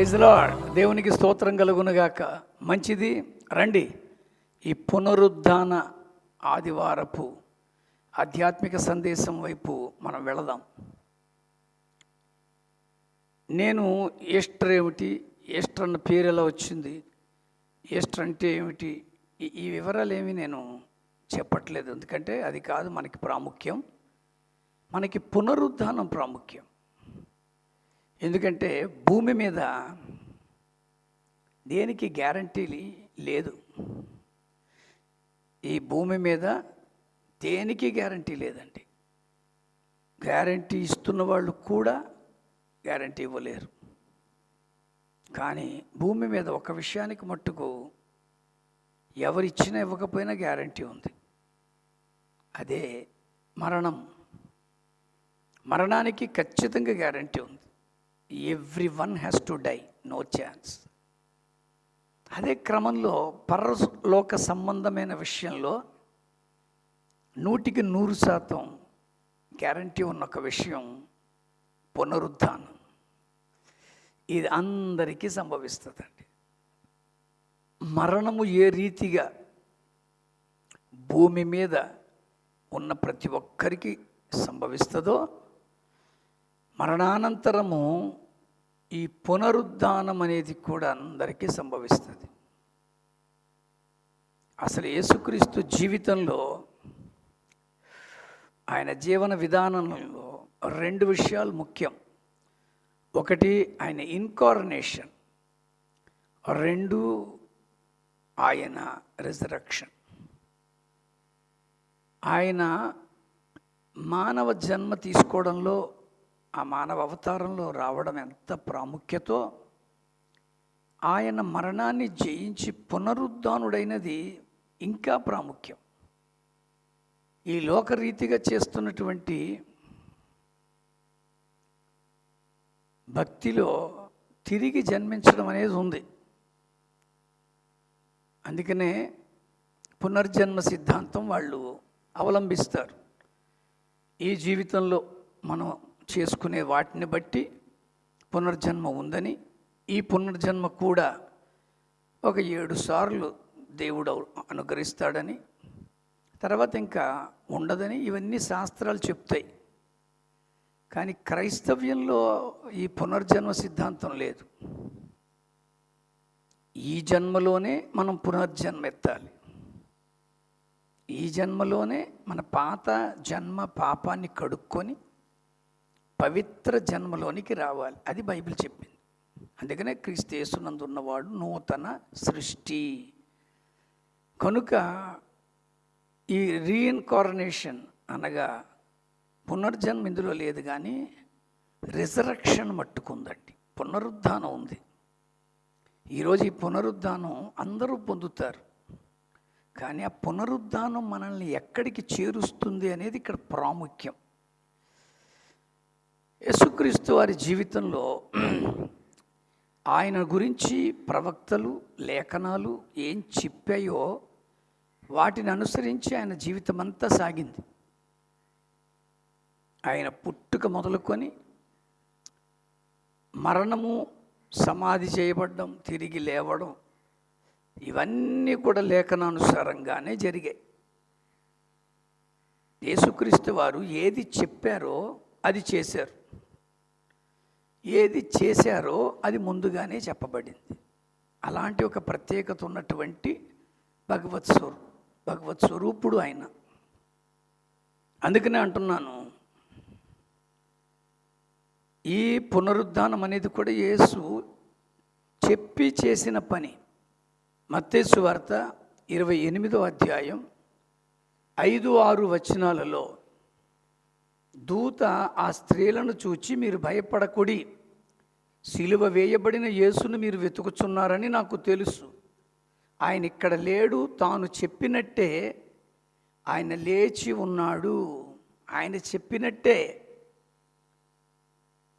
Praise lord. దేవునికి స్తోత్రం కలుగునుగాక. మంచిది, రండి ఈ పునరుద్ధాన ఆదివారపు ఆధ్యాత్మిక సందేశం వైపు మనం వెళదాం. నేను ఈస్టర్ ఏమిటి, ఈస్టర్ అన్న పేరు ఎలా వచ్చింది, ఈస్టర్ అంటే ఏమిటి, ఈ వివరాలు ఏమి నేను చెప్పట్లేదు. ఎందుకంటే అది కాదు మనకి ప్రాముఖ్యం. మనకి పునరుద్ధానం ప్రాముఖ్యం. ఎందుకంటే భూమి మీద దేనికి గ్యారంటీ లేదు. ఈ భూమి మీద దేనికి గ్యారంటీ లేదండి. గ్యారంటీ ఇస్తున్న వాళ్ళు కూడా గ్యారంటీ ఇవ్వలేరు. కానీ భూమి మీద ఒక విషయానికి మట్టుకు ఎవరిచ్చినా ఇవ్వకపోయినా గ్యారంటీ ఉంది. అదే మరణం. మరణానికి ఖచ్చితంగా గ్యారంటీ ఉంది. Everyone has to die, no chance. అదే క్రమంలో పరలోక సంబంధమైన విషయంలో 100% గ్యారంటీ ఉన్న ఒక విషయం పునరుద్ధానం. ఇది అందరికీ సంభవిస్తుందండి. మరణము ఏ రీతిగా భూమి మీద ఉన్న ప్రతి ఒక్కరికి సంభవిస్తుందో, మరణానంతరము ఈ పునరుద్ధానం అనేది కూడా అందరికీ సంభవిస్తుంది. అసలు యేసుక్రీస్తు జీవితంలో, ఆయన జీవన విధానంలో 2 విషయాలు ముఖ్యం. ఒకటి ఆయన ఇన్కార్నేషన్, 2 ఆయన రిజరక్షన్. ఆయన మానవ జన్మ తీసుకోవడంలో, ఆ మానవ అవతారంలో రావడం ఎంత ప్రాముఖ్యతో, ఆయన మరణాన్ని జయించి పునరుద్ధానుడైనది ఇంకా ప్రాముఖ్యం. ఈ లోకరీతిగా చేస్తున్నటువంటి భక్తిలో తిరిగి జన్మించడం అనేది ఉంది. అందుకనే పునర్జన్మ సిద్ధాంతం వాళ్ళు అవలంబిస్తారు. ఈ జీవితంలో మనం చేసుకునే వాటిని బట్టి పునర్జన్మ ఉందని, ఈ పునర్జన్మ కూడా ఒక 7 సార్లు దేవుడు అనుగ్రహిస్తాడని, తర్వాత ఇంకా ఉండదని ఇవన్నీ శాస్త్రాలు చెప్తాయి. కానీ క్రైస్తవ్యంలో ఈ పునర్జన్మ సిద్ధాంతం లేదు. ఈ జన్మలోనే మనం పునర్జన్మ ఎత్తాలి. ఈ జన్మలోనే మన పాత జన్మ పాపాన్ని కడుక్కొని పవిత్ర జన్మలోనికి రావాలి. అది బైబిల్ చెప్పింది. అందుకనే క్రీస్తు యేసునందు ఉన్నవాడు నూతన సృష్టి. కనుక ఈ రీఇన్కార్నేషన్ అనగా పునర్జన్మ ఇందులో లేదు, కానీ రిజరక్షన్ మట్టుకుందండి. పునరుద్ధానం ఉంది. ఈరోజు ఈ పునరుద్ధానం అందరూ పొందుతారు. కానీ ఆ పునరుద్ధానం మనల్ని ఎక్కడికి చేరుస్తుంది అనేది ఇక్కడ ప్రాముఖ్యం. యేసుక్రీస్తు వారి జీవితంలో ఆయన గురించి ప్రవక్తలు, లేఖనాలు ఏం చెప్పాయో వాటిని అనుసరించి ఆయన జీవితం అంతా సాగింది. ఆయన పుట్టుక మొదలుకొని మరణము, సమాధి చేయబడ్డం, తిరిగి లేవడం, ఇవన్నీ కూడా లేఖనానుసారంగానే జరిగాయి. యేసుక్రీస్తు వారు ఏది చెప్పారో అది చేశారు, ఏది చేశారో అది ముందుగానే చెప్పబడింది. అలాంటి ఒక ప్రత్యేకత ఉన్నటువంటి భగవత్ స్వరూపుడు ఆయన. అందుకనే అంటున్నాను, ఈ పునరుద్ధానం అనేది కూడా యేసు చెప్పి చేసిన పని. మత్తయి సువార్త 28వ అధ్యాయం 5-6 వచనాలలో దూత ఆ స్త్రీలను చూచి, మీరు భయపడకుడి, సిలువ వేయబడిన యేసును మీరు వెతుకుచున్నారని నాకు తెలుసు. ఆయన ఇక్కడ లేడు, తాను చెప్పినట్టే ఆయన లేచి ఉన్నాడు. ఆయన చెప్పినట్టే,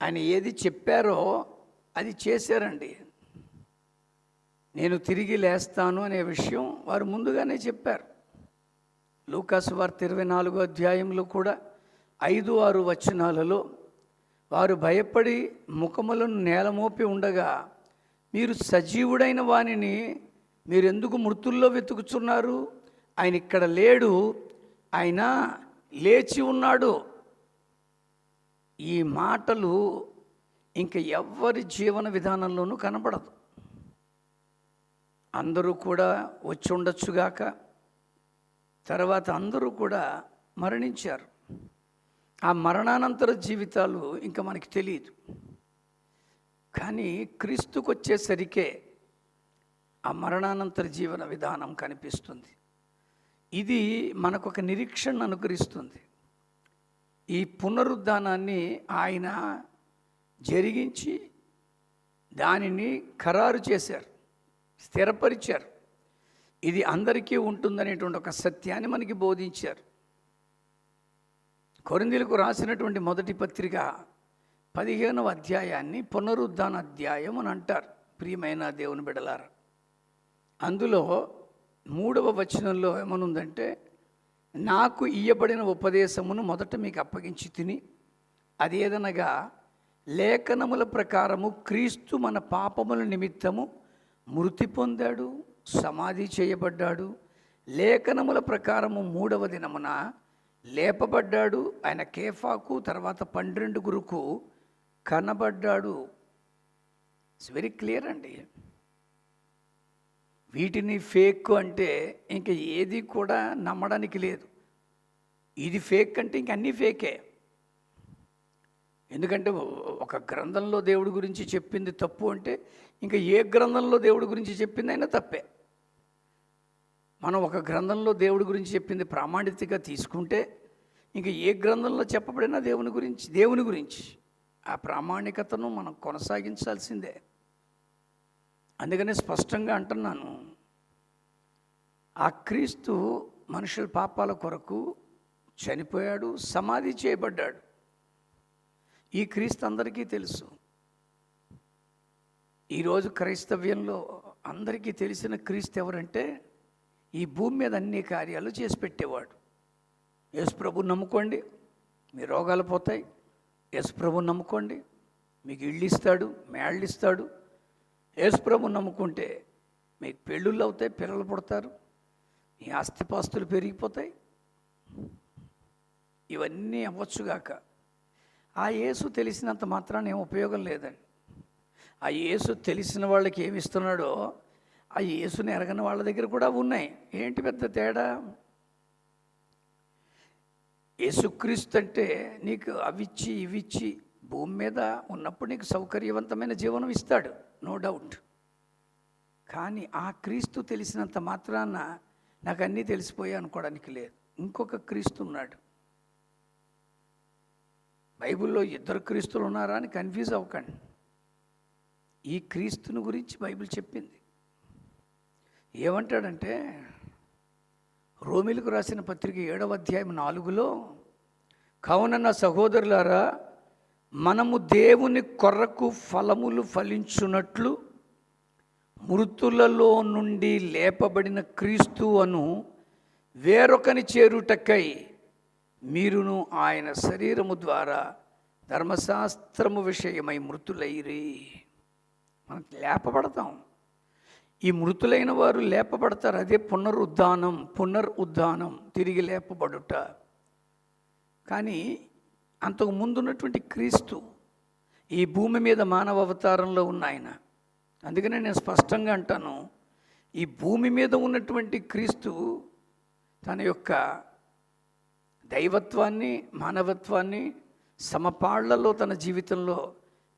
ఆయన ఏది చెప్పారో అది చేశారండి. నేను తిరిగి లేస్తాను అనే విషయం వారు ముందుగానే చెప్పారు. లూకాసు వార్త 24వ అధ్యాయంలో కూడా 5-6 వచనాలలో వారు భయపడి ముఖములను నేలమోపి ఉండగా మీరు సజీవుడైన వానిని మీరెందుకు మృతుల్లో వెతుకుచున్నారు? ఆయన ఇక్కడ లేడు, ఆయన లేచి ఉన్నాడు. ఈ మాటలు ఇంక ఎవ్వరి జీవన విధానంలోనూ కనబడదు. అందరూ కూడా వచ్చి ఉండొచ్చుగాక, తర్వాత అందరూ కూడా మరణించారు. ఆ మరణానంతర జీవితాలు ఇంకా మనకి తెలియదు. కానీ క్రీస్తుకు వచ్చేసరికే ఆ మరణానంతర జీవన విధానం కనిపిస్తుంది. ఇది మనకు ఒక నిరీక్షణ అనుగ్రహిస్తుంది. ఈ పునరుద్ధానాన్ని ఆయన జరిగించి దానిని ఖరారు చేశారు, స్థిరపరిచారు. ఇది అందరికీ ఉంటుందనేటువంటి ఒక సత్యాన్ని మనకి బోధించారు. కొరింథీయులకు రాసినటువంటి మొదటి పత్రిక 15వ అధ్యాయాన్ని పునరుద్ధాన అధ్యాయం అని అంటారు. ప్రియమైన దేవుని బిడ్డలారా, అందులో 3వ వచనంలో ఏమనుందంటే, నాకు ఇయ్యబడిన ఉపదేశమును మొదట మీకు అప్పగించి తిని, అదేదనగా లేఖనముల ప్రకారము క్రీస్తు మన పాపముల నిమిత్తము మృతి పొందాడు, సమాధి చేయబడ్డాడు, లేఖనముల ప్రకారము 3వ దినమున లేపబడ్డాడు, ఆయన కేఫాకు తర్వాత 12 కనబడ్డాడు. ఇట్స్ వెరీ క్లియర్ అండి. వీటిని ఫేక్ అంటే ఇంక ఏది కూడా నమ్మడానికి లేదు. ఇది ఫేక్ అంటే ఇంక అన్నీ ఫేకే. ఎందుకంటే ఒక గ్రంథంలో దేవుడి గురించి చెప్పింది తప్పు అంటే ఇంకా ఏ గ్రంథంలో దేవుడి గురించి చెప్పింది అయినా తప్పే. మనం ఒక గ్రంథంలో దేవుడి గురించి చెప్పింది ప్రామాణికతగా తీసుకుంటే ఇంకా ఏ గ్రంథంలో చెప్పబడినా దేవుని గురించి ఆ ప్రామాణికతను మనం కొనసాగించాల్సిందే. అందుకనే స్పష్టంగా అంటున్నాను, ఆ క్రీస్తు మనుషుల పాపాల కొరకు చనిపోయాడు, సమాధి చేయబడ్డాడు. ఈ క్రీస్తు అందరికీ తెలుసు. ఈరోజు క్రైస్తవ్యంలో అందరికీ తెలిసిన క్రీస్తు ఎవరంటే, ఈ భూమి మీద అన్ని కార్యాలు చేసి పెట్టేవాడు. యేసు ప్రభువు నమ్ముకోండి, మీ రోగాలు పోతాయి. యేసు ప్రభువు నమ్ముకోండి, మీకు ఇళ్ళు ఇస్తాడు, మేళ్ళు ఇస్తాడు. యేసు ప్రభువు నమ్ముకుంటే మీకు పెళ్ళిళ్ళు అవుతాయి, పిల్లలు పుడతారు, మీ ఆస్తిపాస్తులు పెరిగిపోతాయి. ఇవన్నీ అవ్వచ్చుగాక. ఆ యేసు తెలిసినంత మాత్రాన ఏం ఉపయోగం లేదండి. ఆ యేసు తెలిసిన వాళ్ళకి ఏమి ఇస్తున్నాడో ఆ యేసుని ఎరగని వాళ్ళ దగ్గర కూడా ఉన్నాయి. ఏంటి పెద్ద తేడా? యేసుక్రీస్తు అంటే నీకు అవిచ్చి ఇవిచ్చి భూమి మీద ఉన్నప్పుడు నీకు సౌకర్యవంతమైన జీవనం ఇస్తాడు, నో డౌట్. కానీ ఆ క్రీస్తు తెలిసినంత మాత్రాన నాకు అన్నీ తెలిసిపోయాయి అనుకోవడానికి లేదు. ఇంకొక క్రీస్తు ఉన్నాడు. బైబిల్లో 2 క్రీస్తులు ఉన్నారా అని కన్ఫ్యూజ్ అవ్వకండి. ఈ క్రీస్తుని గురించి బైబిల్ చెప్పింది. ఏమంటాడంటే, రోమీలకు రాసిన పత్రిక 7వ అధ్యాయం 4లో, కావున నా సహోదరులారా, మనము దేవుని కొరకు ఫలములు ఫలించున్నట్లు మృతులలో నుండి లేపబడిన క్రీస్తు అను వేరొకని చేరుటకై మీరును ఆయన శరీరము ద్వారా ధర్మశాస్త్రము విషయమై మృతులైరి. మనం లేపబడతాం. ఈ మృతులైన వారు లేపబడతారు. అదే పునరుద్ధానం, తిరిగి లేపబడుట. కానీ అంతకు ముందున్నటువంటి క్రీస్తు ఈ భూమి మీద మానవ అవతారంలో ఉన్న ఆయన. అందుకనే నేను స్పష్టంగా అంటాను, ఈ భూమి మీద ఉన్నటువంటి క్రీస్తు తన యొక్క దైవత్వాన్ని, మానవత్వాన్ని సమపాళ్లలో తన జీవితంలో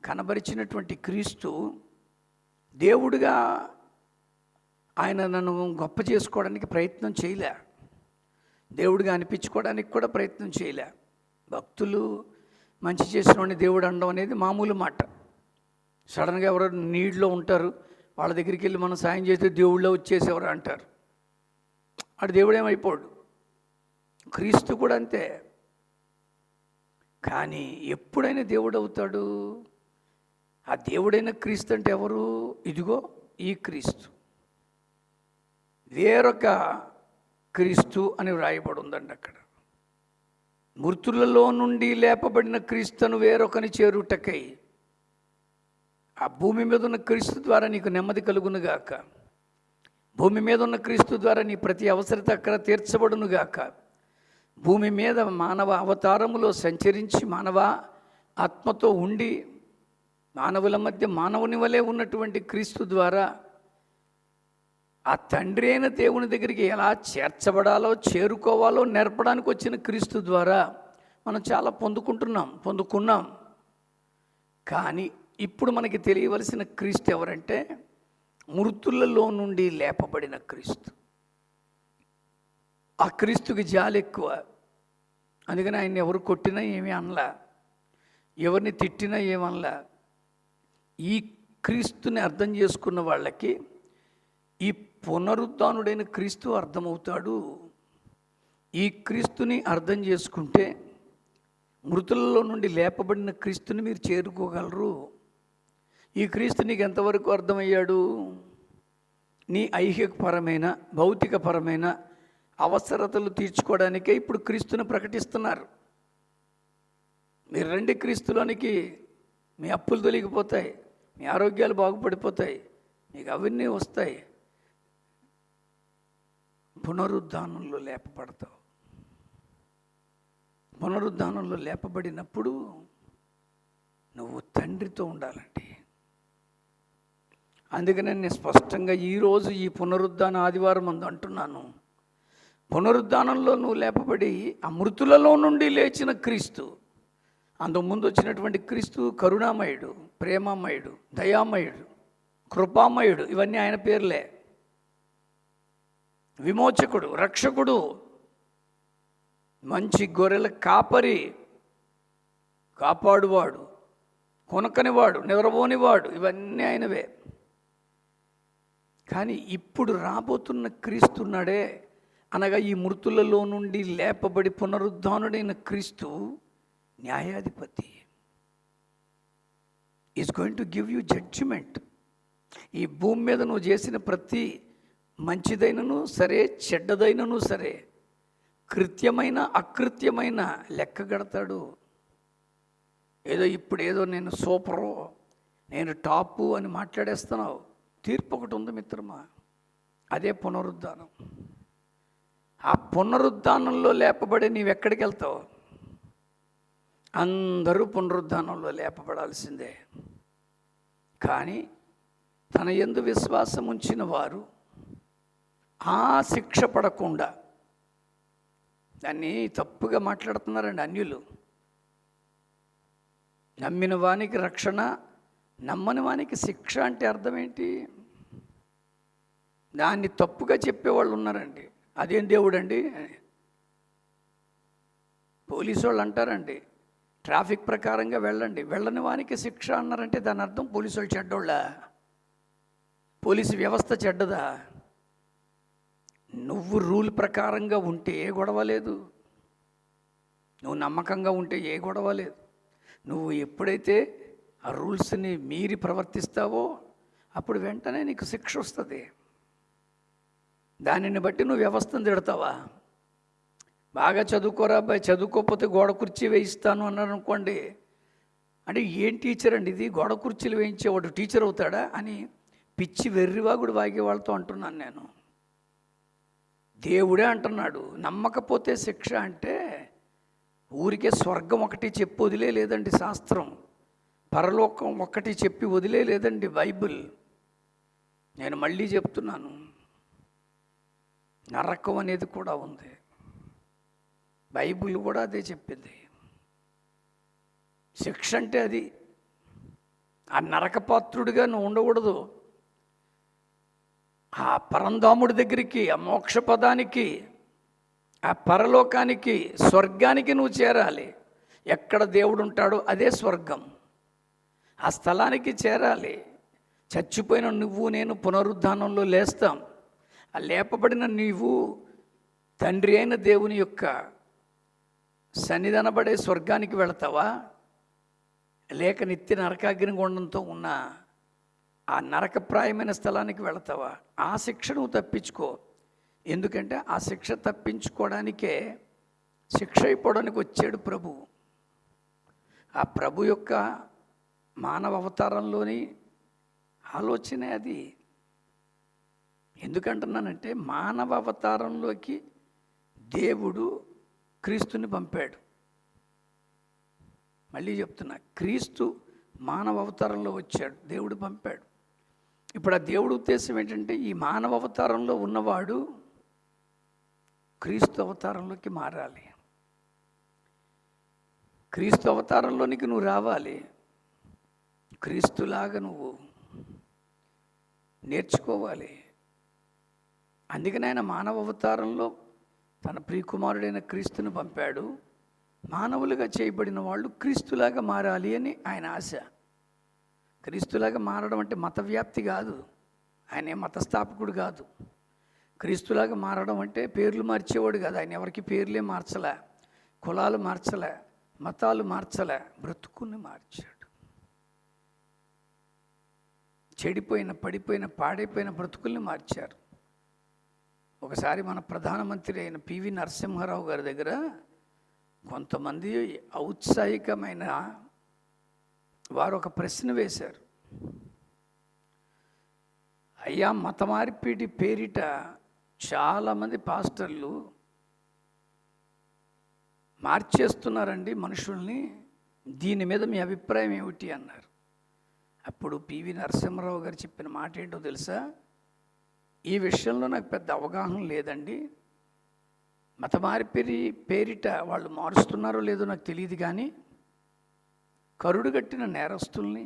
కనబరిచినటువంటి క్రీస్తు దేవుడిగా ఆయన నన్ను గొప్ప చేసుకోవడానికి ప్రయత్నం చేయలే, దేవుడిగా అనిపించుకోవడానికి కూడా ప్రయత్నం చేయలే. భక్తులు మంచి చేసిన వాడిని దేవుడు అనడం అనేది మామూలు మాట. సడన్గా ఎవరో నీడ్లో ఉంటారు, వాళ్ళ దగ్గరికి వెళ్ళి మనం సాయం చేస్తే దేవుళ్ళో వచ్చేసేవారు అంటారు. అటు దేవుడేమైపోడు. క్రీస్తు కూడా అంతే. కానీ ఎప్పుడైనా దేవుడు అవుతాడు. ఆ దేవుడైన క్రీస్తు అంటే ఎవరు? ఇదిగో ఈ క్రీస్తు. వేరొక క్రీస్తు అని వ్రాయబడి ఉందండి అక్కడ. మృతులలో నుండి లేపబడిన క్రీస్తును వేరొకని చేరుటకై. ఆ భూమి మీద ఉన్న క్రీస్తు ద్వారా నీకు నెమ్మది కలుగునుగాక. భూమి మీద ఉన్న క్రీస్తు ద్వారా నీ ప్రతి అవసరత అక్కడ తీర్చబడునుగాక. భూమి మీద మానవ అవతారములో సంచరించి మానవ ఆత్మతో ఉండి మానవుల మధ్య మానవుని వలె ఉన్నటువంటి క్రీస్తు ద్వారా ఆ తండ్రి అయిన దేవుని దగ్గరికి ఎలా చేర్చబడాలో చేరుకోవాలో నేర్పడానికి వచ్చిన క్రీస్తు ద్వారా మనం చాలా పొందుకున్నాం. కానీ ఇప్పుడు మనకి తెలియవలసిన క్రీస్తు ఎవరంటే మృతులలో నుండి లేపబడిన క్రీస్తు. ఆ క్రీస్తుకి జాలి ఎక్కువ. అందుకని ఆయన ఎవరు కొట్టినా ఏమీ అనలా, ఎవరిని తిట్టినా ఏమనలా. ఈ క్రీస్తుని అర్థం చేసుకున్న వాళ్ళకి ఈ పునరుద్ధానుడైన క్రీస్తు అర్థమవుతాడు. ఈ క్రీస్తుని అర్థం చేసుకుంటే మృతులలో నుండి లేపబడిన క్రీస్తుని మీరు చేరుకోగలరు. ఈ క్రీస్తు నీకు ఎంతవరకు అర్థమయ్యాడు? నీ ఐహికపరమైన భౌతికపరమైన అవసరతలు తీర్చుకోవడానికే ఇప్పుడు క్రీస్తుని ప్రకటిస్తున్నారు. మీరు రండి క్రీస్తులోనికి, మీ అప్పులు తొలగిపోతాయి, మీ ఆరోగ్యాలు బాగుపడిపోతాయి, మీకు అవన్నీ వస్తాయి. పునరుద్ధానంలో లేపబడతావు. పునరుద్ధానంలో లేపబడినప్పుడు నువ్వు తండ్రితో ఉండాలండి. అందుకనే నేను స్పష్టంగా ఈరోజు ఈ పునరుద్ధాన ఆదివారం అంటున్నాను, పునరుద్ధానంలో నువ్వు లేపబడి ఆ మృతులలో నుండి లేచిన క్రీస్తు, అంతకుముందు వచ్చినటువంటి క్రీస్తు కరుణామయుడు, ప్రేమమయుడు, దయామయుడు, కృపామయుడు, ఇవన్నీ ఆయన పేర్లే. విమోచకుడు, రక్షకుడు, మంచి గొర్రెల కాపరి, కాపాడువాడు, కొనకనివాడు, నిద్రపోనివాడు, ఇవన్నీ ఆయనవే. కానీ ఇప్పుడు రాబోతున్న క్రీస్తున్నాడే, అనగా ఈ మృతులలో నుండి లేపబడి పునరుద్ధానుడైన క్రీస్తు న్యాయాధిపతి. Is going to give you judgement. ఈ భూమి మీద నువ్వు చేసిన ప్రతి మంచిదైనను సరే, చెడ్డదైనను సరే, కృత్యమైన అకృత్యమైన లెక్క కడతాడు. ఏదో నేను సూపరు, నేను టాపు అని మాట్లాడేస్తున్నావు. తీర్పు ఒకటి ఉంది మిత్రమా, అదే పునరుద్ధానం. ఆ పునరుద్ధానంలో లేపబడి నీవెక్కడికి వెళ్తావు? అందరూ పునరుద్ధానంలో లేపబడాల్సిందే. కానీ తన యందు విశ్వాసం ఉంచిన వారు ఆ శిక్ష పడకుండా, దాన్ని తప్పుగా మాట్లాడుతున్నారండి అన్యులు. నమ్మిన వానికి రక్షణ, నమ్మని వానికి శిక్ష అంటే అర్థం ఏంటి? దాన్ని తప్పుగా చెప్పేవాళ్ళు ఉన్నారండి. అదేం దేవుడు అండి? పోలీసు వాళ్ళు అంటారండి, ట్రాఫిక్ ప్రకారంగా వెళ్ళండి, వెళ్ళని వానికి శిక్ష అన్నారంటే దాని అర్థం పోలీసు వాళ్ళు చెడ్డోళ్ళ? పోలీసు వ్యవస్థ చెడ్డదా? నువ్వు రూల్ ప్రకారంగా ఉంటే ఏ గొడవ లేదు, నువ్వు నమ్మకంగా ఉంటే ఏ గొడవ లేదు. నువ్వు ఎప్పుడైతే ఆ రూల్స్ని మీరి ప్రవర్తిస్తావో అప్పుడు వెంటనే నీకు శిక్ష వస్తుంది. దానిని బట్టి నువ్వు వ్యవస్థను తిడతావా? బాగా చదువుకోరా అబ్బాయి, చదువుకోకపోతే గోడ కుర్చీ వేయిస్తాను అన్నారు అనుకోండి, అంటే ఏం టీచర్ అండి ఇది, గోడ కుర్చీలు వేయించేవాడు టీచర్ అవుతాడా అని పిచ్చి వెర్రివాగుడు వాగే వాళ్ళతో అంటున్నాను నేను. దేవుడే అంటున్నాడు, నమ్మకపోతే శిక్ష అంటే ఊరికే స్వర్గం ఒకటి చెప్పి వదిలే లేదండి శాస్త్రం, పరలోకం ఒకటి చెప్పి వదిలే లేదండి బైబిల్. నేను మళ్ళీ చెప్తున్నాను, నరకం అనేది కూడా ఉంది. బైబిల్ కూడా అదే చెప్పింది. శిక్ష అంటే అది. ఆ నరకపాత్రుడిగా నువ్వు ఉండకూడదు. ఆ పరంధాముడి దగ్గరికి, ఆ మోక్ష పదానికి, ఆ పరలోకానికి, స్వర్గానికి నువ్వు చేరాలి. ఎక్కడ దేవుడు ఉంటాడో అదే స్వర్గం. ఆ స్థలానికి చేరాలి. చచ్చిపోయిన నువ్వు నేను పునరుద్ధానంలో లేస్తాం. ఆ లేపబడిన నీవు తండ్రి అయిన దేవుని యొక్క సన్నిధానపడే స్వర్గానికి వెళతావా, లేక నిత్య నరకాగ్నిగుండంతో ఉన్న ఆ నరకప్రాయమైన స్థలానికి వెళతావా? ఆ శిక్ష నువ్వు తప్పించుకో. ఎందుకంటే ఆ శిక్ష తప్పించుకోవడానికే, శిక్ష అయిపోవడానికి వచ్చాడు ప్రభు. ఆ ప్రభు యొక్క మానవ అవతారంలోని ఆలోచనే అది. ఎందుకంటున్నానంటే మానవ అవతారంలోకి దేవుడు క్రీస్తుని పంపాడు. మళ్ళీ చెప్తున్నా, క్రీస్తు మానవ అవతారంలో వచ్చాడు, దేవుడు పంపాడు. ఇప్పుడు ఆ దేవుడు ఉద్దేశం ఏంటంటే ఈ మానవ అవతారంలో ఉన్నవాడు క్రీస్తు అవతారంలోకి మారాలి. క్రీస్తు అవతారంలోనికి నువ్వు రావాలి. క్రీస్తులాగా నువ్వు నేర్చుకోవాలి. అందుకని ఆయన మానవ అవతారంలో తన ప్రియకుమారుడైన క్రీస్తుని పంపాడు. మానవులుగా చేయబడిన వాళ్ళు క్రీస్తులాగా మారాలి అని ఆయన ఆశ. క్రీస్తులాగా మారడం అంటే మత వ్యాప్తి కాదు, ఆయన మతస్థాపకుడు కాదు. క్రీస్తులాగా మారడం అంటే పేర్లు మార్చేవాడు కాదు. ఆయన ఎవరికి పేర్లే మార్చలే, కులాలు మార్చలే, మతాలు మార్చలే, బ్రతుకుని మార్చాడు. చెడిపోయిన, పడిపోయిన, పాడైపోయిన బ్రతుకుల్ని మార్చారు. ఒకసారి మన ప్రధానమంత్రి అయిన పివి నరసింహారావు గారి దగ్గర కొంతమంది ఔత్సాహికమైన వారు ఒక ప్రశ్న వేశారు. అయ్యా, మత మార్పిడి పేరిట చాలామంది పాస్టర్లు మార్చేస్తున్నారండి మనుషుల్ని, దీని మీద మీ అభిప్రాయం ఏమిటి అన్నారు. అప్పుడు పివి నరసింహారావు గారు చెప్పిన మాట ఏంటో తెలుసా? ఈ విషయంలో నాకు పెద్ద అవగాహన లేదండి. మత మార్పిడి పేరిట వాళ్ళు మారుస్తున్నారో లేదో నాకు తెలియదు, కానీ కరుడు కట్టిన నేరస్తుల్ని,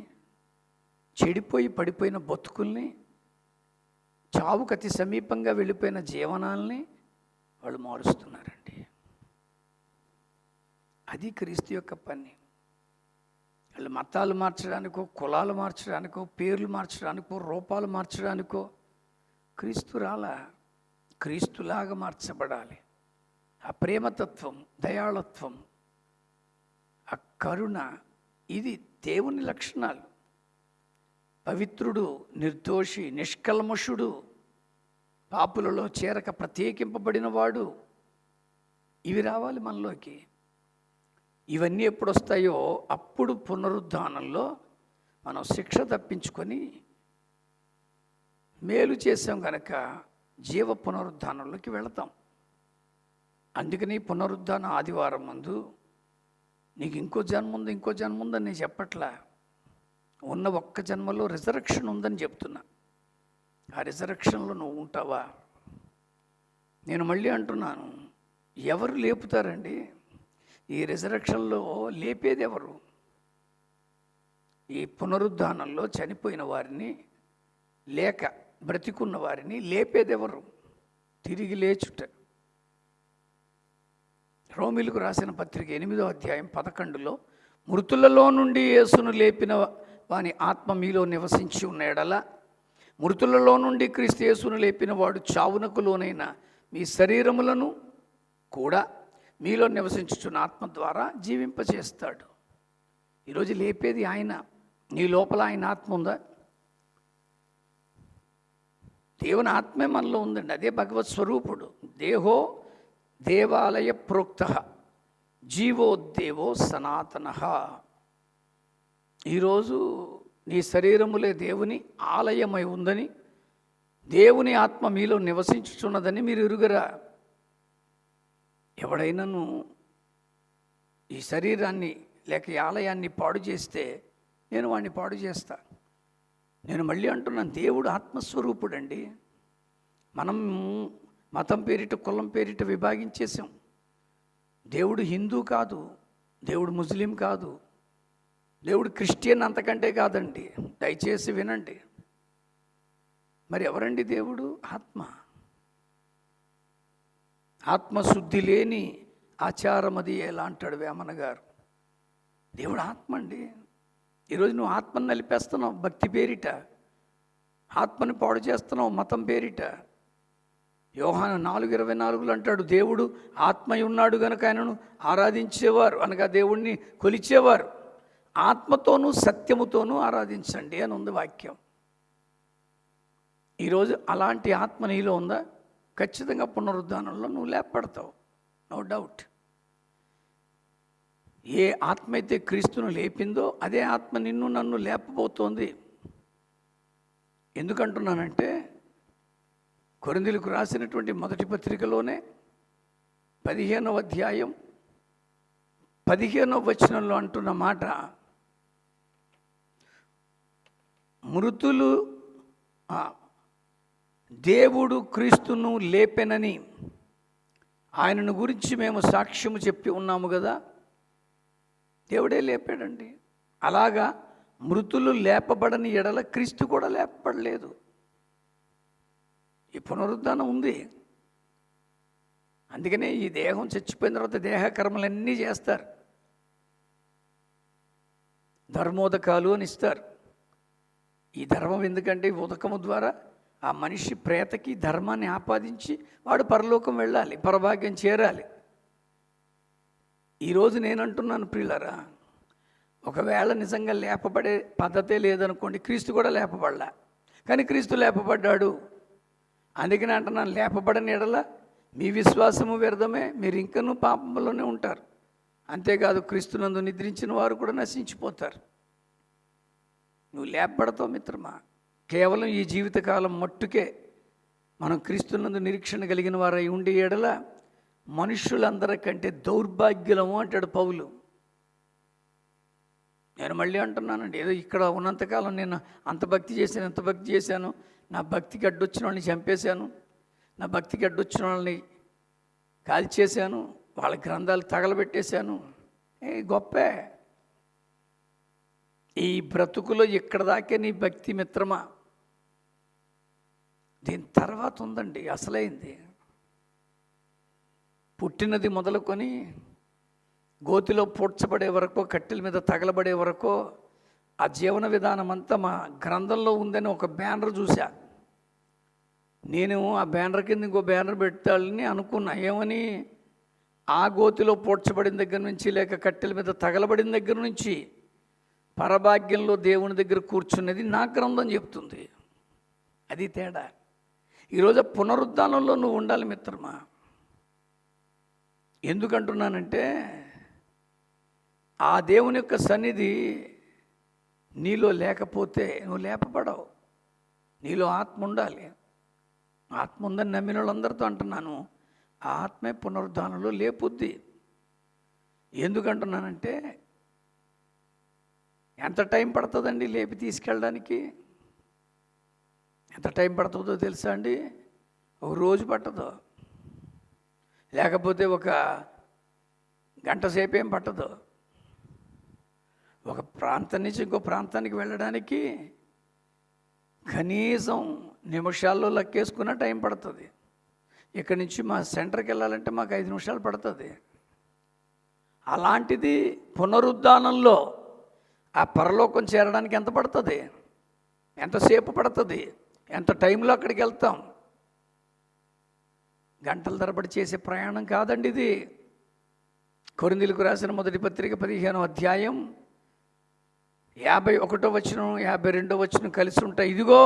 చెడిపోయి పడిపోయిన బతుకుల్ని, చావుకు అతి సమీపంగా వెళ్ళిపోయిన జీవనాల్ని వాళ్ళు మారుస్తున్నారండి. అది క్రీస్తు యొక్క పని. వాళ్ళు మతాలు మార్చడానికో, కులాలు మార్చడానికో, పేర్లు మార్చడానికో, రూపాలు మార్చడానికో క్రీస్తు రాలా. క్రీస్తులాగా మార్చబడాలి. ఆ ప్రేమతత్వం, దయాళత్వం, ఆ కరుణ, ఇది దేవుని లక్షణాలు. పవిత్రుడు, నిర్దోషి, నిష్కల్మషుడు, పాపులలో చేరక ప్రత్యేకింపబడినవాడు, ఇవి రావాలి మనలోకి. ఇవన్నీ ఎప్పుడు వస్తాయో అప్పుడు పునరుద్ధానంలో మనం శిక్ష తప్పించుకొని మేలు చేసాం కనుక జీవ పునరుద్ధానంలోకి వెళతాం. అందుకని పునరుద్ధాన ఆదివారం ముందు నీకు ఇంకో జన్మ ఉంది, ఇంకో జన్మ ఉందని నేను చెప్పట్లా. ఉన్న ఒక్క జన్మలో రిజరక్షన్ ఉందని చెప్తున్నా. ఆ రిజరక్షన్లో నువ్వు ఉంటావా? నేను మళ్ళీ అంటున్నాను, ఎవరు లేపుతారండి? ఈ రిజరక్షన్లో లేపేది ఎవరు? ఈ పునరుద్ధానంలో చనిపోయిన వారిని, లేక బ్రతికున్న వారిని లేపేది ఎవరు? తిరిగి లేచుట. రోమీలకు రాసిన పత్రిక 8వ అధ్యాయం 11లో, మృతులలో నుండి యేసును లేపిన వాని ఆత్మ మీలో నివసించి ఉన్న ఎడల, మృతులలో నుండి క్రీస్తు యేసును లేపిన వాడు చావునకు లోనైన మీ శరీరములను కూడా మీలో నివసించుచున్న ఆత్మ ద్వారా జీవింపచేస్తాడు. ఈరోజు లేపేది ఆయన. నీ లోపల ఆయన ఆత్మ ఉందా? దేవుని ఆత్మే మనలో ఉందండి. అదే భగవత్ స్వరూపుడు. దేహో దేవాలయ ప్రోక్త జీవోద్దేవో సనాతన. ఈరోజు నీ శరీరములే దేవుని ఆలయమై ఉందని, దేవుని ఆత్మ మీలో నివసించుచున్నదని మీరు ఎరుగరా? ఎవడైనాను ఈ శరీరాన్ని లేక ఈ ఆలయాన్ని పాడు చేస్తే నేను వాడిని పాడు చేస్తా. నేను మళ్ళీ అంటున్నాను, దేవుడు ఆత్మస్వరూపుడండి. మనం మతం పేరిట, కులం పేరిట విభాగించేసాం. దేవుడు హిందూ కాదు, దేవుడు ముస్లిం కాదు, దేవుడు క్రిస్టియన్ అంతకంటే కాదండి. దయచేసి వినండి. మరి ఎవరండి దేవుడు? ఆత్మ. ఆత్మశుద్ధి లేని ఆచారం అది ఎలా అంటాడు వేమన గారు. దేవుడు ఆత్మ అండి. ఈరోజు నువ్వు ఆత్మను నలిపేస్తున్నావు భక్తి పేరిట, ఆత్మని పాడు చేస్తున్నావు మతం పేరిట. యోహాను 4:24 అంటాడు, దేవుడు ఆత్మై ఉన్నాడు గనుక ఆయనను ఆరాధించేవారు, అనగా దేవుణ్ణి కొలిచేవారు ఆత్మతోనూ సత్యముతోనూ ఆరాధించండి అని ఉంది వాక్యం. ఈరోజు అలాంటి ఆత్మ నీలో ఉందా? ఖచ్చితంగా పునరుద్ధానంలో నువ్వు లేపడతావు, నో డౌట్. ఏ ఆత్మ అయితే క్రీస్తును లేపిందో అదే ఆత్మ నిన్ను నన్ను లేపబోతోంది. ఎందుకంటున్నానంటే కొరింథీయులకు రాసినటువంటి మొదటి పత్రికలోనే 15వ అధ్యాయం 15వ వచనంలో అంటున్న మాట, మృతులు దేవుడు క్రీస్తును లేపెనని ఆయనను గురించి మేము సాక్ష్యము చెప్పి ఉన్నాము కదా. దేవుడే లేపాడండి. అలాగా మృతులు లేపబడని ఎడల క్రీస్తు కూడా లేపబడలేదు. ఈ పునరుద్ధానం ఉంది. అందుకనే ఈ దేహం చచ్చిపోయిన తర్వాత దేహ కర్మలన్నీ చేస్తారు. ధర్మోదకాలు అని ఇస్తారు. ఈ ధర్మం ఎందుకంటే ఉదకము ద్వారా ఆ మనిషి ప్రేతకి ధర్మాన్ని ఆపాదించి వాడు పరలోకం వెళ్ళాలి, పరభాగ్యం చేరాలి. ఈరోజు నేనంటున్నాను ప్రియులారా, ఒకవేళ నిజంగా లేపబడే పద్ధతే లేదనుకోండి, క్రీస్తు కూడా లేపబడలా, కానీ క్రీస్తు లేపబడ్డాడు. అందుకని అంటున్నాను, లేపబడని ఎడల మీ విశ్వాసము వ్యర్థమే, మీరు ఇంకనూ పాపంలోనే ఉంటారు. అంతేకాదు క్రీస్తునందు నిద్రించిన వారు కూడా నశించిపోతారు. నువ్వు లేపబడతావు మిత్రమా. కేవలం ఈ జీవితకాలం మట్టుకే మనం క్రీస్తునందు నిరీక్షణ కలిగిన వారై ఉండే ఎడల మనుషులందరికంటే దౌర్భాగ్యులము అంటాడు పౌలు. నేను మళ్ళీ అంటున్నానండి, ఏదో ఇక్కడ ఉన్నంతకాలం నేను అంత భక్తి చేశాను, ఎంత భక్తి చేశాను, నా భక్తికి అడ్డొచ్చిన వాళ్ళని చంపేశాను, నా భక్తికి అడ్డొచ్చిన వాళ్ళని కాల్చేశాను, వాళ్ళ గ్రంథాలు తగలబెట్టేశాను. గొప్పే. ఈ బ్రతుకులో ఇక్కడ దాకే నీ భక్తి మిత్రమా. దీని తర్వాత ఉందండి అసలైంది. పుట్టినది మొదలుకొని గోతిలో పూడ్చబడే వరకు, కట్టెల మీద తగలబడే వరకు ఆ జీవన విధానం అంతా మా గ్రంథంలో ఉందని ఒక బ్యానర్ చూసా. నేను ఆ బ్యానర్ కింద ఇంకో బ్యానర్ పెట్టాలని అనుకున్నా. ఏమని? ఆ గోతిలో పూడ్చబడిన దగ్గర నుంచి, లేక కట్టెల మీద తగలబడిన దగ్గర నుంచి పరభాగ్యంలో దేవుని దగ్గర కూర్చున్నది నా గ్రంథం చెప్తుంది. అది తేడా. ఈరోజు పునరుద్ధానంలో నువ్వు ఉండాలి మిత్రమా. ఎందుకంటున్నానంటే ఆ దేవుని యొక్క సన్నిధి నీలో లేకపోతే నువ్వు లేపబడవు. నీలో ఆత్మ ఉండాలి. ఆత్మ ఉందని నమ్మిన వాళ్ళందరితో అంటున్నాను, ఆ ఆత్మే పునరుద్ధానంలో లేపుద్ది. ఎందుకంటున్నానంటే ఎంత టైం పడుతుందండి లేపి తీసుకెళ్ళడానికి? ఎంత టైం పడుతుందో తెలుసా అండి? ఒక రోజు పట్టదు, లేకపోతే ఒక గంట సేపు ఏం పట్టదు. ఒక ప్రాంతం నుంచి ఇంకో ప్రాంతానికి వెళ్ళడానికి కనీసం నిమిషాల్లో లెక్కేసుకున్న టైం పడుతుంది. ఇక్కడి నుంచి మా సెంటర్కి వెళ్ళాలంటే మాకు 5 నిమిషాలు పడుతుంది. అలాంటిది పునరుద్ధానంలో ఆ పరలోకం చేరడానికి ఎంత పడుతుంది? ఎంతసేపు పడుతుంది? ఎంత టైంలో అక్కడికి వెళ్తాం? గంటల తరబడి చేసే ప్రయాణం కాదండి ఇది. కొరింథీయులకు రాసిన మొదటి పత్రిక 15వ అధ్యాయం 51వ వచనం 52వ వచనం కలిసి ఉంటాయి. ఇదిగో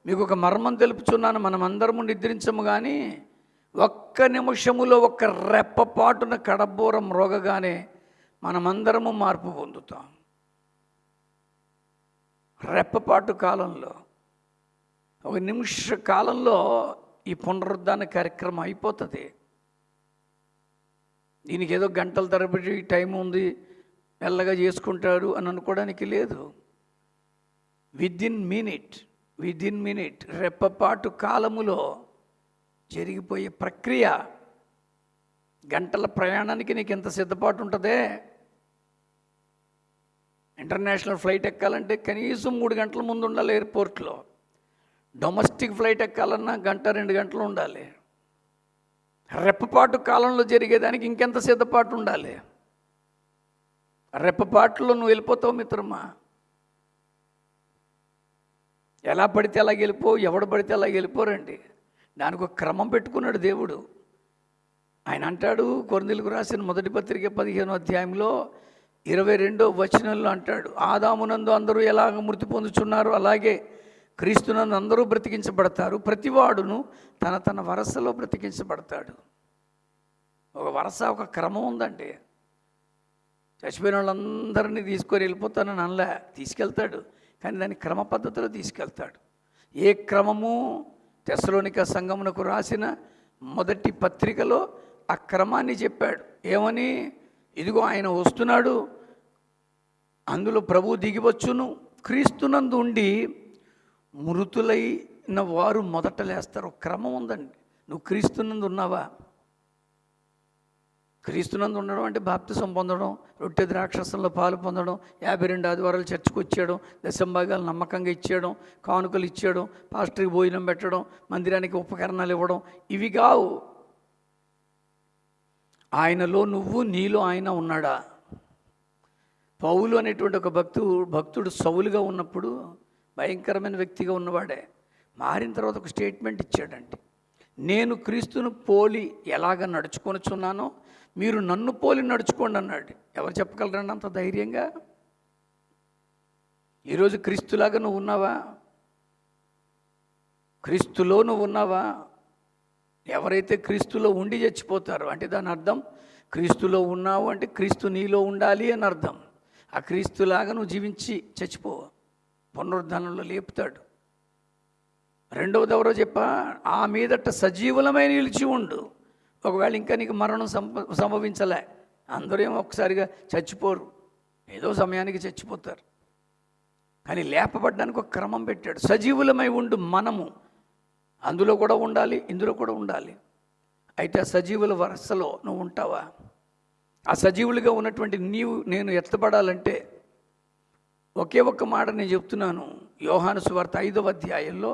మీకు ఒక మర్మం తెలుపుచున్నాను, మనం అందరము నిద్రించము కానీ ఒక్క నిమిషములో ఒక్క రెప్పపాటున కడబోర మ్రోగగానే మనమందరము మార్పు పొందుతాం. రెప్పపాటు కాలంలో, ఒక నిమిష కాలంలో ఈ పునరుద్ధాన కార్యక్రమం అయిపోతుంది. దీనికి ఏదో గంటల తరబడి టైం ఉంది, మెల్లగా చేసుకుంటాడు అని అనుకోవడానికి లేదు. విదిన్ మినిట్ రెప్పపాటు కాలములో జరిగిపోయే ప్రక్రియ. గంటల ప్రయాణానికి నీకు ఎంత సిద్ధపాటు ఉంటుందే? ఇంటర్నేషనల్ ఫ్లైట్ ఎక్కాలంటే కనీసం 3 గంటల ముందు ఉండాలి ఎయిర్పోర్ట్లో. డొమెస్టిక్ ఫ్లైట్ ఎక్కాలన్నా 1-2 గంటలు ఉండాలి. రెప్పపాటు కాలంలో జరిగేదానికి ఇంకెంత సిద్ధపాటు ఉండాలి? రెప్పపాటులో నువ్వు వెళ్ళిపోతావు మిత్రమా. ఎలా పడితే అలాగ వెళ్ళిపో, ఎవడు పడితే అలాగ వెళ్ళిపోరండి. దానికి ఒక క్రమం పెట్టుకున్నాడు దేవుడు. ఆయన అంటాడు, కొరింథీయులకు రాసిన మొదటి పత్రిక 15వ అధ్యాయంలో 22వ వచనంలో అంటాడు, ఆదామునందు అందరూ ఎలాగ మృతి పొందుచున్నారు అలాగే క్రీస్తునందు అందరూ బ్రతికించబడతారు. ప్రతివాడును తన తన వరసలో బ్రతికించబడతాడు. ఒక వరస, ఒక క్రమం ఉందండి. చచ్చిపోయిన వాళ్ళందరినీ తీసుకొని వెళ్ళిపోతానని అనలే, తీసుకెళ్తాడు, కానీ దాని క్రమ పద్ధతిలో తీసుకెళ్తాడు. ఏ క్రమము? తెస్సలోనిక సంఘమునకు రాసిన మొదటి పత్రికలో ఆ క్రమాన్ని చెప్పాడు. ఏమని? ఇదిగో ఆయన వస్తున్నాడు, అందులో ప్రభువు దిగివచ్చును, క్రీస్తునందు ఉండి మృతులైన వారు మొదట లేస్తారు. క్రమం ఉందండి. నువ్వు క్రీస్తునందు ఉన్నావా? క్రీస్తునందు ఉండడం అంటే బాప్తిసం పొందడం, రొట్టె ద్రాక్షసంలో పాలు పొందడం, 52 ఆదివారాలు చర్చకు వచ్చేయడం, దశంభాగాలు నమ్మకంగా ఇచ్చేయడం, కానుకలు ఇచ్చేయడం, పాస్టర్కి భోజనం పెట్టడం, మందిరానికి ఉపకరణాలు ఇవ్వడం, ఇవి కావు. ఆయనలో నువ్వు, నీలో ఆయన ఉన్నాడా? పౌలు అనేటువంటి ఒక భక్తుడు సౌలుగా ఉన్నప్పుడు భయంకరమైన వ్యక్తిగా ఉన్నవాడే. మారిన తర్వాత ఒక స్టేట్మెంట్ ఇచ్చాడంటే, నేను క్రీస్తును పోలి ఎలాగ నడుచుకొనుచున్నానో మీరు నన్ను పోలి నడుచుకోండి అన్నాడు. ఎవరు చెప్పగలరండి అంత ధైర్యంగా? ఈరోజు క్రీస్తులాగా నువ్వు ఉన్నావా? క్రీస్తులో నువ్వు ఉన్నావా? ఎవరైతే క్రీస్తులో ఉండి చచ్చిపోతారో అంటే దాని అర్థం క్రీస్తులో ఉన్నావు అంటే క్రీస్తు నీలో ఉండాలి అని అర్థం. ఆ క్రీస్తులాగా నువ్వు జీవించి చచ్చిపో, పునరుద్ధానంలో లేపుతాడు. రెండవది ఎవరో ఆ మీదట సజీవులమై నిలిచి ఉండు. ఒకవేళ ఇంకా నీకు మరణం సంభవించలే, అందరూ ఏమో ఒక్కసారిగా చచ్చిపోరు, ఏదో సమయానికి చచ్చిపోతారు. కానీ లేపబడ్డానికి ఒక క్రమం పెట్టాడు. సజీవులమై ఉండు మనము, అందులో కూడా ఉండాలి, ఇందులో కూడా ఉండాలి. అయితే ఆ సజీవుల వరుసలో నువ్వు ఉంటావా? ఆ సజీవులుగా ఉన్నటువంటి నేను ఎత్తబడాలంటే ఒకే ఒక్క మాట నేను చెప్తున్నాను. యోహాను సువార్త 5వ అధ్యాయంలో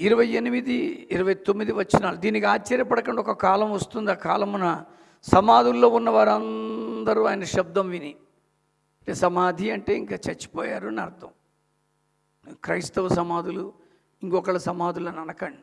28, 29 వచనాలు. దీనికి ఆశ్చర్యపడకుండా ఒక కాలం వస్తుంది, ఆ కాలమున సమాధుల్లో ఉన్న వారందరూ ఆయన శబ్దం విని, అంటే సమాధి అంటే ఇంకా చచ్చిపోయారు అని అర్థం. క్రైస్తవ సమాధులు ఇంకొకళ్ళ సమాధులు అని అనకండి.